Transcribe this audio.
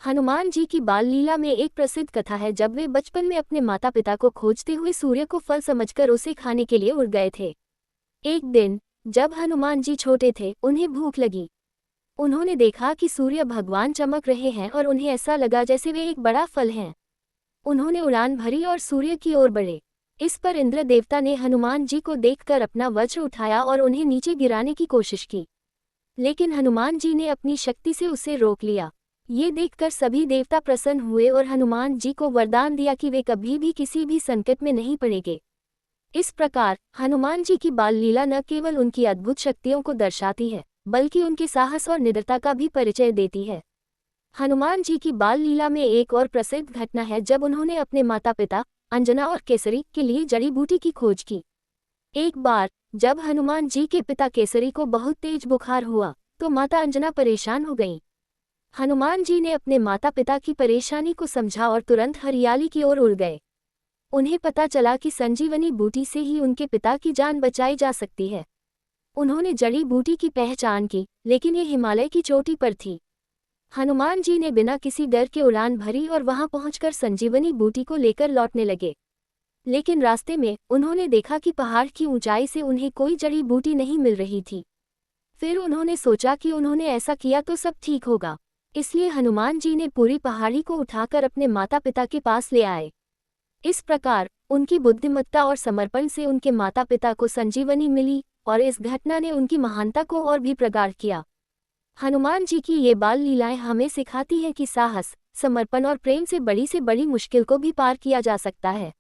हनुमान जी की बाल लीला में एक प्रसिद्ध कथा है जब वे बचपन में अपने माता पिता को खोजते हुए सूर्य को फल समझकर उसे खाने के लिए उड़ गए थे। एक दिन जब हनुमान जी छोटे थे, उन्हें भूख लगी। उन्होंने देखा कि सूर्य भगवान चमक रहे हैं और उन्हें ऐसा लगा जैसे वे एक बड़ा फल हैं। उन्होंने उड़ान भरी और सूर्य की ओर बढ़े। इस पर इंद्र देवता ने हनुमान जी को देखकर अपना वज्र उठाया और उन्हें नीचे गिराने की कोशिश की, लेकिन हनुमान जी ने अपनी शक्ति से उसे रोक लिया। ये देखकर सभी देवता प्रसन्न हुए और हनुमान जी को वरदान दिया कि वे कभी भी किसी भी संकट में नहीं पड़ेंगे। इस प्रकार हनुमान जी की बाल लीला न केवल उनकी अद्भुत शक्तियों को दर्शाती है, बल्कि उनके साहस और निडरता का भी परिचय देती है। हनुमान जी की बाल लीला में एक और प्रसिद्ध घटना है जब उन्होंने अपने माता पिता अंजना और केसरी के लिए जड़ी बूटी की खोज की। एक बार जब हनुमान जी के पिता केसरी को बहुत तेज बुखार हुआ, तो माता अंजना परेशान हो गईं। हनुमान जी ने अपने माता पिता की परेशानी को समझा और तुरंत हरियाली की ओर उड़ गए। उन्हें पता चला कि संजीवनी बूटी से ही उनके पिता की जान बचाई जा सकती है। उन्होंने जड़ी बूटी की पहचान की, लेकिन ये हिमालय की चोटी पर थी। हनुमान जी ने बिना किसी डर के उड़ान भरी और वहां पहुंचकर संजीवनी बूटी को लेकर लौटने लगे। लेकिन रास्ते में उन्होंने देखा कि पहाड़ की ऊंचाई से उन्हें कोई जड़ी बूटी नहीं मिल रही थी। फिर उन्होंने सोचा कि उन्होंने ऐसा किया तो सब ठीक होगा, इसलिए हनुमान जी ने पूरी पहाड़ी को उठाकर अपने माता पिता के पास ले आए। इस प्रकार उनकी बुद्धिमत्ता और समर्पण से उनके माता पिता को संजीवनी मिली और इस घटना ने उनकी महानता को और भी प्रगाढ़ किया। हनुमान जी की ये बाल लीलाएं हमें सिखाती हैं कि साहस, समर्पण और प्रेम से बड़ी मुश्किल को भी पार किया जा सकता है।